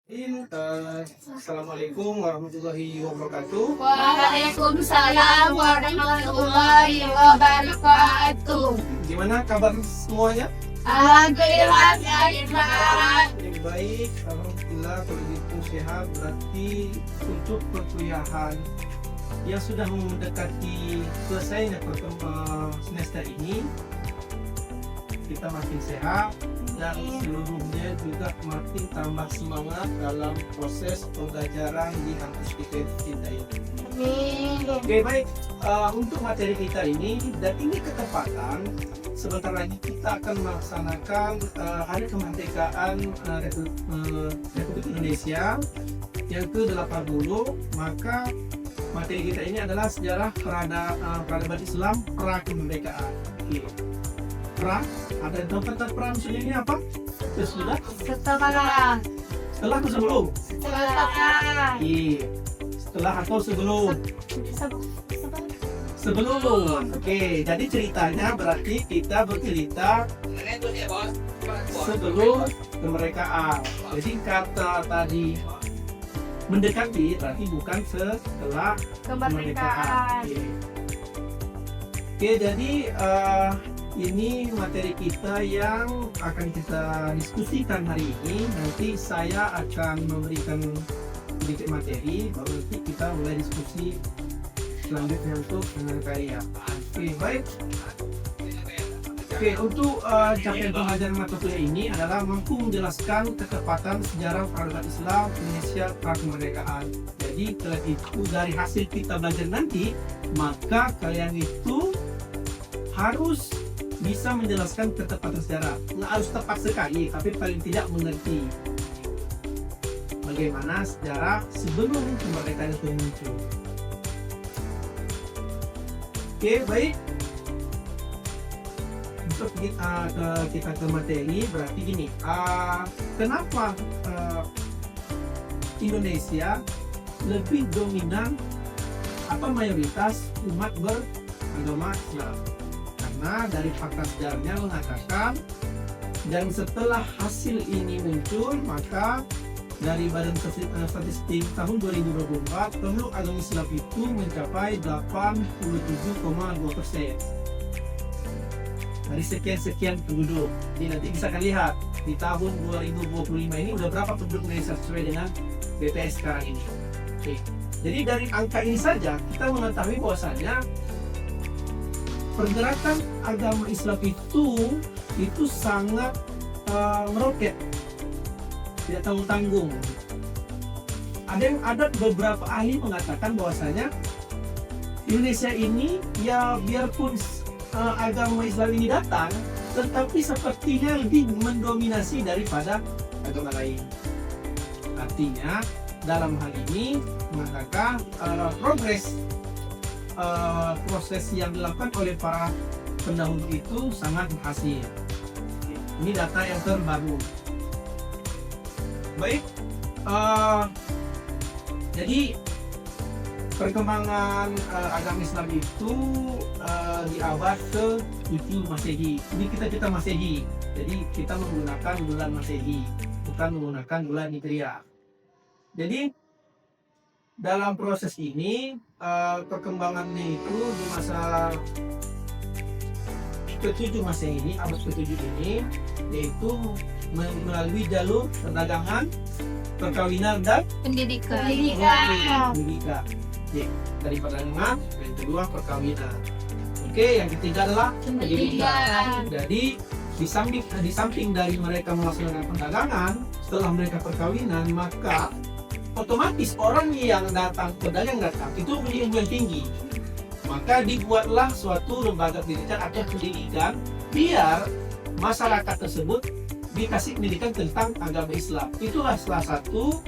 Assalamualaikum warahmatullahi wabarakatuh. Waalaikumsalam warahmatullahi wabarakatuh. Gimana kabar semuanya? Alhamdulillah sehat. Yang baik, alhamdulillah. Kalau gitu sehat, berarti untuk perkuliahan yang sudah mendekati selesainya semester ini, kita makin sehat dan seluruhnya juga makin tambah semangat dalam proses pembelajaran di kampus kita ini. Oke, baik. Untuk materi kita ini, dan ini ketepatan, sebentar lagi kita akan melaksanakan Hari Kemerdekaan Republik Indonesia yang ke-80. Maka materi kita ini adalah sejarah peradaban Islam pra-kemerdekaan. Oke. Pra, ada tempat pra maksudnya ini apa? Sesudah? Setelah. Setelah atau sebelum? Setelah. Iya. Setelah atau sebelum? Sebelum. Oke, jadi ceritanya berarti kita bercerita sebelum kemerdekaan. Jadi kata tadi mendekati berarti bukan setelah kemerdekaan. Oke, jadi ini materi kita yang akan kita diskusikan hari ini. Nanti saya akan memberikan sedikit materi, baru nanti kita mulai diskusi selanjutnya untuk karya. Oke, baik. Oke, untuk capaian pembelajaran mata kuliah ini adalah mampu menjelaskan ketepatan sejarah peradaban Islam Indonesia pra-kemerdekaan. Jadi kalau itu dari hasil kita belajar nanti, maka kalian itu harus bisa menjelaskan ketepatan sejarah. Nggak harus tepat sekali, tapi paling tidak mengerti bagaimana sejarah sebelum kemerdekaan itu muncul. Oke, baik. Untuk kita ke materi, berarti gini. Kenapa Indonesia lebih dominan atau mayoritas umat beragama Islam? Karena dari fakta sejarahnya mengatakan, dan setelah hasil ini muncul, maka dari Badan Statistik tahun 2024, penduduk agama Islam itu mencapai 87,2% dari sekian penduduk. Jadi nanti bisa kalian lihat di tahun 2025 ini udah berapa penduduk Indonesia sesuai dengan BPS sekarang ini. Oke. Jadi dari angka ini saja kita mengetahui bahwasanya pergerakan agama Islam itu sangat meroket, tidak tanggung-tanggung. Ada beberapa ahli mengatakan bahwasanya Indonesia ini ya biarpun agama Islam ini datang, tetapi sepertinya lebih mendominasi daripada agama lain. Artinya dalam hal ini mengatakan proses yang dilakukan oleh para pendahulu itu sangat berhasil. Ini data yang terbaru. Baik, jadi perkembangan agama Islam itu di abad ke-7 Masehi. Ini kita Masehi, jadi kita menggunakan bulan Masehi, bukan menggunakan bulan Hijriah. Jadi dalam proses ini perkembangannya itu di masa ke-7 Masehi ini, abad ke-7 ini, yaitu melalui jalur perdagangan, perkawinan dan Pendidikan. pendidikan. Oke, dari perdagangan, yang kedua perkawinan. Oke, yang ketiga adalah pendidikan. Jadi di samping dari mereka melaksanakan perdagangan, setelah mereka perkawinan, maka otomatis orang yang datang, pedagang datang, itu memiliki ilmu yang tinggi. Maka dibuatlah suatu lembaga pendidikan atau pendidikan biar masyarakat tersebut dikasih pendidikan tentang agama Islam. Itulah salah satu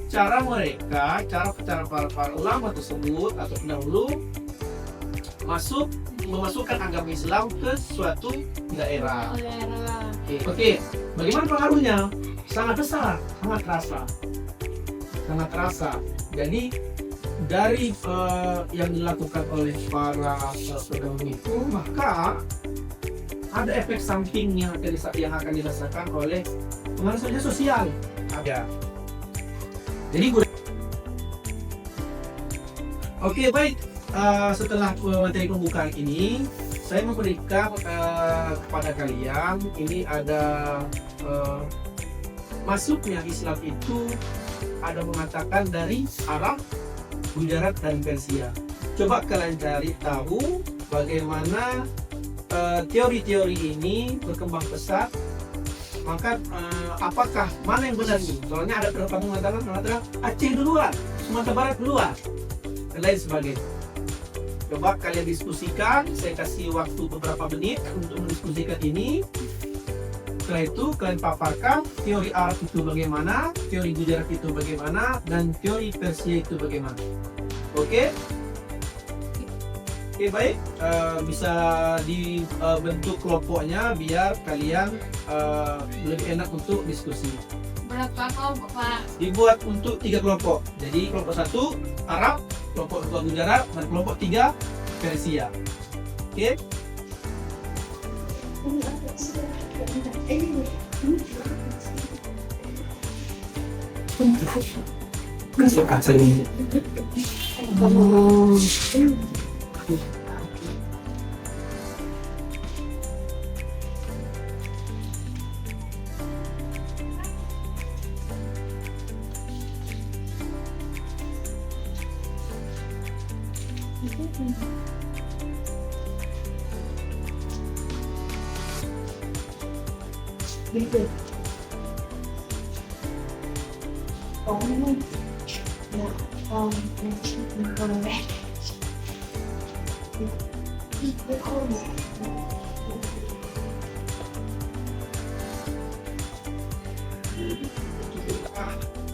cara mereka, cara para ulama tersebut atau pendahulu memasukkan agama Islam ke suatu daerah. Oke, bagaimana pengaruhnya? Sangat besar, sangat terasa. Jadi dari yang dilakukan oleh para pendahulu itu, maka ada efek samping yang akan dirasakan oleh pengaruh sosial. Ada Jadi oke, baik. Setelah materi pembukaan ini, saya memberikan kepada kalian ini ada masuknya Islam itu ada mengatakan dari Arab, Gujarat dan Persia. Coba kalian cari tahu bagaimana teori-teori ini berkembang pesat. Maka apakah mana yang benar ini? Soalnya ada beberapa mengatakan Aceh duluan, Sumatera Barat duluan, dan lain sebagainya. Coba kalian diskusikan, saya kasih waktu beberapa menit untuk mendiskusikan ini. Setelah itu kalian paparkan teori Arab itu bagaimana, teori Gujarat itu bagaimana, dan teori Persia itu bagaimana. Oke? Oke, baik. Bisa dibentuk kelompoknya biar kalian lebih enak untuk diskusi. Berapa kelompok, Pak? Dibuat untuk 3 kelompok. Jadi kelompok 1 Arab, kelompok 2 Gujarat, dan kelompok 3 Persia. Oke?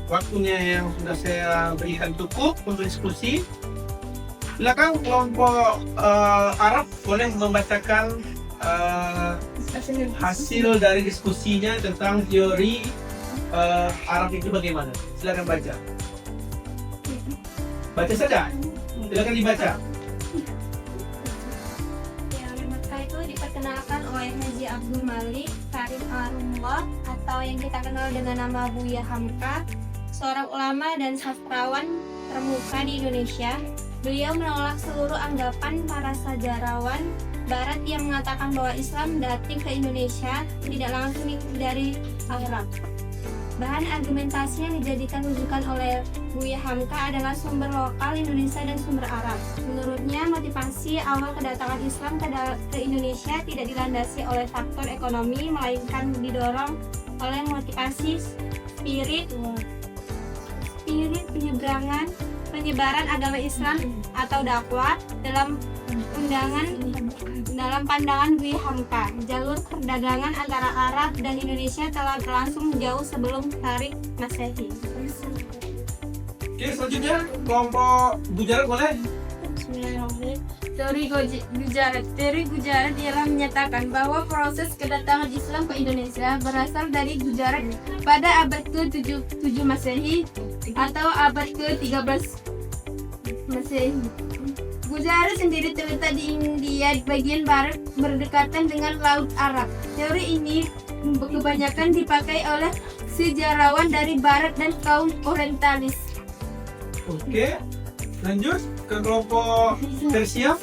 Waktunya yang sudah saya berikan cukup untuk diskusi. Silakan kelompok Arab boleh membacakan hasil dari diskusinya tentang teori Arab itu bagaimana. Silakan baca. Baca saja. Silakan dibaca. Teori Mekah itu diperkenalkan oleh Haji Abdul Malik Karim Arumullah atau yang kita kenal dengan nama Buya Hamka, seorang ulama dan sastrawan termuka di Indonesia. Beliau menolak seluruh anggapan para sejarawan Barat yang mengatakan bahwa Islam datang ke Indonesia tidak langsung dari Arab. Bahan argumentasi yang dijadikan rujukan oleh Buya Hamka adalah sumber lokal Indonesia dan sumber Arab. Menurutnya, motivasi awal kedatangan Islam ke Indonesia tidak dilandasi oleh faktor ekonomi, melainkan didorong oleh motivasi spirit penyebaran agama Islam atau dakwah. Dalam pandangan Buya Hamka, jalur perdagangan antara Arab dan Indonesia telah berlangsung jauh sebelum tarikh Masehi. Oke, selanjutnya kelompok Gujarat boleh. Bismillahirrahmanirrahim. Teori Gujarat ialah menyatakan bahwa proses kedatangan Islam ke Indonesia berasal dari Gujarat pada abad ke-7 Masehi atau abad ke-13 Masehi. Gujarat sendiri terletak di India bagian barat berdekatan dengan Laut Arab. Teori ini kebanyakan dipakai oleh sejarawan dari barat dan kaum orientalis. Oke, lanjut ke kelompok Persia.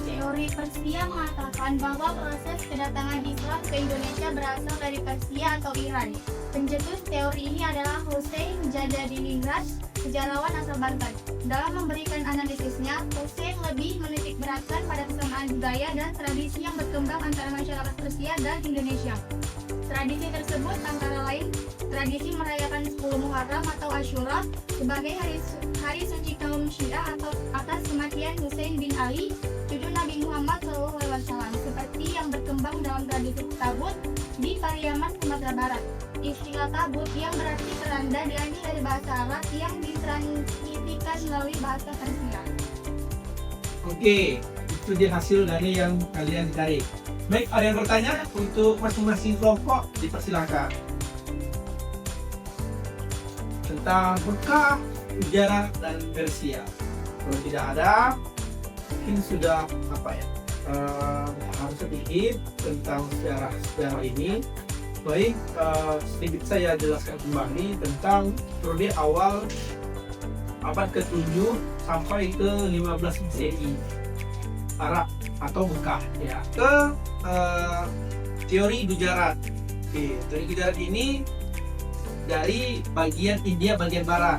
Teori Persia mengatakan bahwa proses kedatangan Islam ke Indonesia berasal dari Persia atau Iran. Pencetus teori ini adalah Hussein Jadadiningrat, sejarawan asal Baghdad. Dalam memberikan analisisnya, Hussein lebih menitik beratkan pada kesamaan budaya dan tradisi yang berkembang antara masyarakat Persia dan Indonesia. Tradisi tersebut antara lain tradisi merayakan 10 Muharram atau Asyura sebagai hari suci kaum Syiah atau atas kematian Hussein bin Ali, cucu Nabi Muhammad SAW, seperti yang berkembang dalam tradisi Tabut di Pariaman, Sumatera Barat. Istilah Tabut yang berarti keranda diambil dari bahasa Arab yang ditransmisikan melalui bahasa Persia. Oke, itu dia hasil dari yang kalian cari. Baik, ada yang bertanya untuk masing-masing kelompok? Dipersilakan. Tentang Mekah, Gujarat, dan Persia. Kalau tidak ada, mungkin sudah harus sedikit tentang sejarah ini. Baik, sedikit saya jelaskan kembali tentang periode awal abad ke-7 sampai ke-15 Masehi, Arab atau Mekah ya. Teori Gujarat. Oke, teori Gujarat ini dari bagian India bagian barat.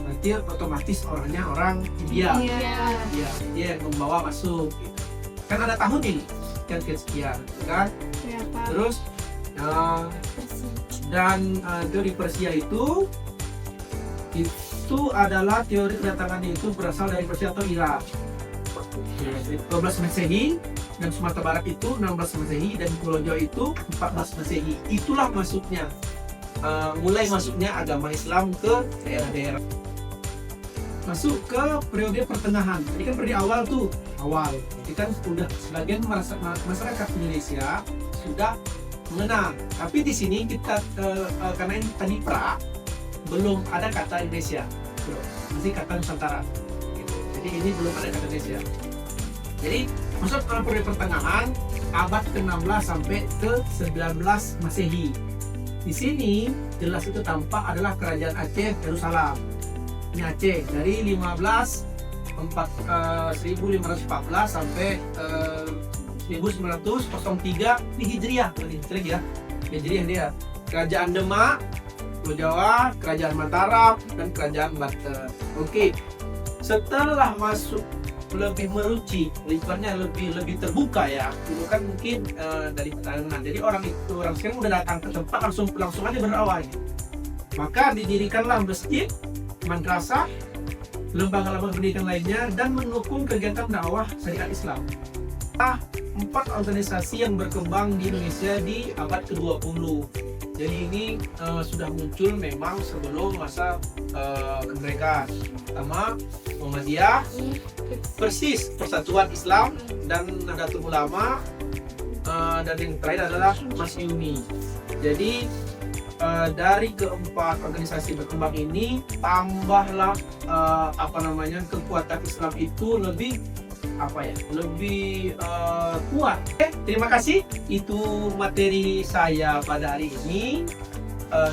Berarti otomatis orangnya orang India. Ya, dia yang membawa masuk. Gitu. Kan ada tahun ini, sekian, kan? Terus dan teori Persia itu adalah teori kedatangannya itu berasal dari Persia atau Irak. 12 Masehi dan Sumatera Barat itu 16 Masehi dan Pulau Jawa itu 14 Masehi. Itulah masuknya mulai masuknya agama Islam ke daerah-daerah. Masuk ke periode pertengahan. Jadi kan periode awal tuh Jadi kan sudah sebagian masyarakat Indonesia sudah mengenal. Tapi di sini kita karena ini tadi belum ada kata Indonesia, masih kata Nusantara. Jadi ini belum ada kata Indonesia. Jadi masuk ke periode pertengahan abad ke-16 sampai ke-19 Masehi. Di sini jelas itu tampak adalah kerajaan Aceh Yerusalem. Ini Aceh dari 1514 sampai 1903 ini Hijriah ya. Hijriah dia. Kerajaan Demak, Pulau Jawa, Kerajaan Mataram dan Kerajaan Banten. Oke. Setelah masuk lebih meruci, lingkungannya lebih terbuka ya. Dulu kan mungkin dari pertanian. Jadi orang sekarang udah datang ke tempat langsung aja berdakwah. Maka didirikanlah masjid, madrasah, lembaga-lembaga pendidikan lainnya dan mendukung kegiatan dakwah syariat Islam. 4 organisasi yang berkembang di Indonesia di abad ke-20. Jadi ini sudah muncul memang sebelum masa kemerdekaan. Pertama Muhammadiyah, Persis Persatuan Islam dan Nahdlatul Ulama, dan yang terakhir adalah Masyumi. Jadi dari keempat organisasi berkembang ini tambahlah kekuatan Islam itu lebih kuat. Terima kasih. Itu materi saya pada hari ini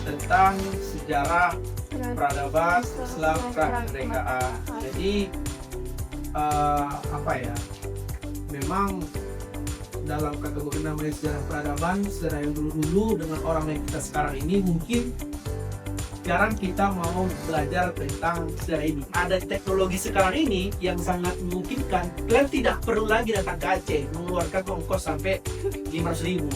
tentang sejarah peradaban Islam kemerdekaan. Jadi memang dalam kategori namanya sejarah peradaban, sejarah yang dulu-dulu dengan orang yang kita sekarang ini mungkin jarang kita mau belajar tentang sejarah ini. Ada teknologi sekarang ini yang sangat memungkinkan kalian tidak perlu lagi datang ke Aceh mengeluarkan ongkos sampai 500.000.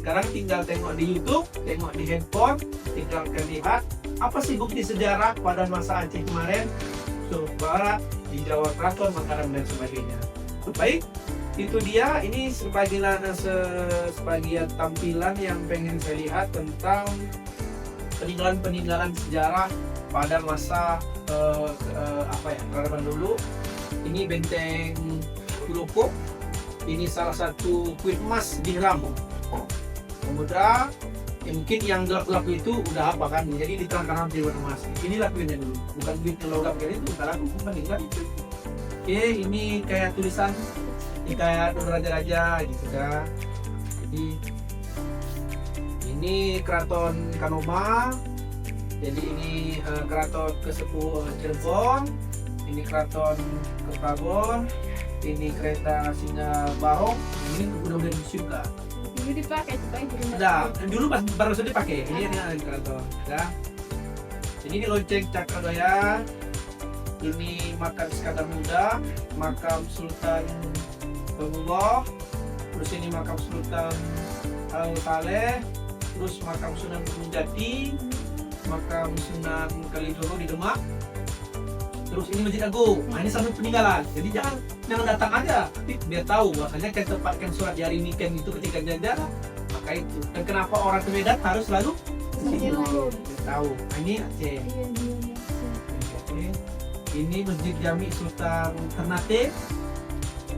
Sekarang tinggal tengok di YouTube, tengok di handphone, tinggal lihat apa sih bukti sejarah pada masa Aceh kemarin, Sumatera Barat, di Jawa Keraton, Mataram dan sebagainya. Baik, itu dia. Ini sebagian tampilan yang pengen saya lihat tentang peninggalan sejarah pada masa peradaban dulu. Ini benteng Kuloko. Ini salah satu kuil emas di Rambut. Kemudian mungkin yang gelap-gelap itu udah apa kan? Jadi diterangkan di warna emas. Inilah kuilnya dulu, bukan kuil logam kayak itu. Bukan meninggal. Oke, ini kayak tulisan, ini kayak raja-raja gitu kan. Jadi ini Keraton Kanoma. Jadi ini Keraton Kesepuh Cirebon. Ini Keraton Keprabon. Ini kereta Singa Barong. Ini udah disuka. Dulu dipakai supaya dulu baru saja dipakai. Ini keraton. Ya. Ini lonceng Cakradaya. Ini makam Iskandar Muda, makam Sultan Bangullah. Terus ini makam Sultan Al-Saleh. Terus makam Sunan Gunung Jati, makam Sunan Kalijogo di Demak. Terus ini Masjid Agung. Nah, ini satu peninggalan. Jadi jangan datang aja, tapi biar tahu bahwasanya kan tempatkan surat di hari weekend itu ketika jalan, maka itu. Dan kenapa orang ke Medan harus selalu biar tahu. Nah, ini Aceh. Ini Masjid Jami Sultan Ternate.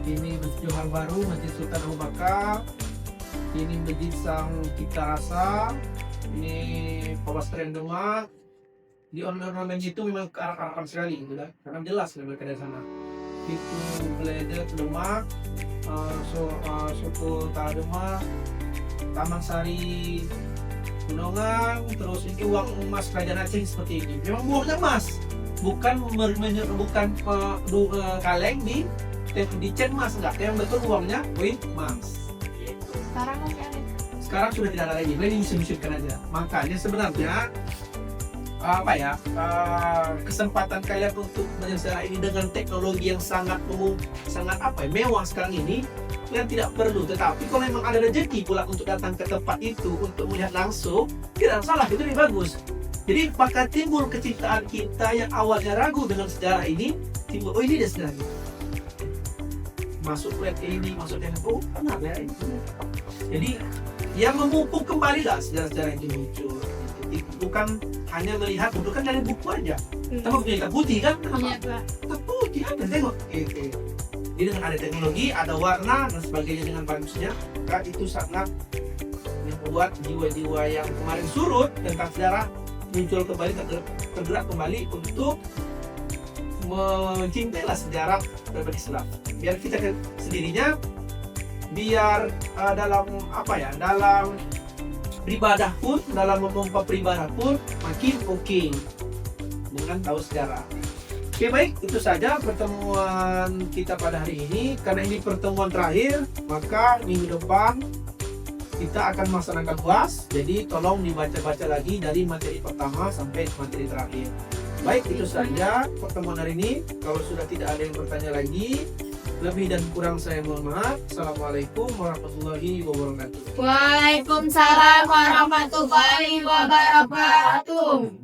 Ini Masjid Johar Baru, Masjid Sultan Abu Bakar. Ini Masjid Sang Cipta Rasa. Ini Pabastren Demak. Di ornamen itu memang kearak-arakan sekali gitu kan, karena jelas mereka dari sana. Itu Bledek Demak, Suku Tala Demak, Taman Sari Pegunungan, terus ini uang emas kerajaan Aceh seperti ini. Memang uangnya emas, bukan kaleng di chain emas, enggak. Yang betul uangnya koin emas. Sekarang masih ada. Sekarang sudah tidak ada lagi, ini disimpan aja. Makanya sebenarnya kesempatan kalian untuk belajar ini dengan teknologi yang sangat mewah sekarang ini, kalian tidak perlu. Tetapi kalau memang ada rezeki pula untuk datang ke tempat itu untuk melihat langsung, tidak salah, itu lebih bagus. Jadi bakal timbul kecintaan kita yang awalnya ragu dengan sejarah ini, timbul, oh ini dia sejarahnya. Masuk web ini, masuk oh benar ya itu. Jadi yang memupuk kembali lah sejarah-sejarah yang muncul. Bukan hanya melihat, bukan dari buku aja. Tapi buku hitam putih kan? Iya, Pak. Hitam putih ada, tengok. Jadi dengan ada teknologi, ada warna dan sebagainya dengan bagusnya, maka itu sangat membuat jiwa-jiwa yang kemarin surut tentang sejarah muncul kembali, tergerak kembali untuk mencintailah sejarah berbagai Islam. Biar kita sendirinya, biar dalam beribadah pun, dalam memompa beribadah pun makin oke dengan tahu sejarah. Oke, baik, itu saja pertemuan kita pada hari ini. Karena ini pertemuan terakhir, maka minggu depan kita akan melaksanakan UAS. Jadi tolong dibaca-baca lagi dari materi pertama sampai materi terakhir. Baik, itu saja pertemuan hari ini. Kalau sudah tidak ada yang bertanya lagi, lebih dan kurang saya mohon maaf. Assalamualaikum warahmatullahi wabarakatuh. Waalaikumsalam warahmatullahi wabarakatuh.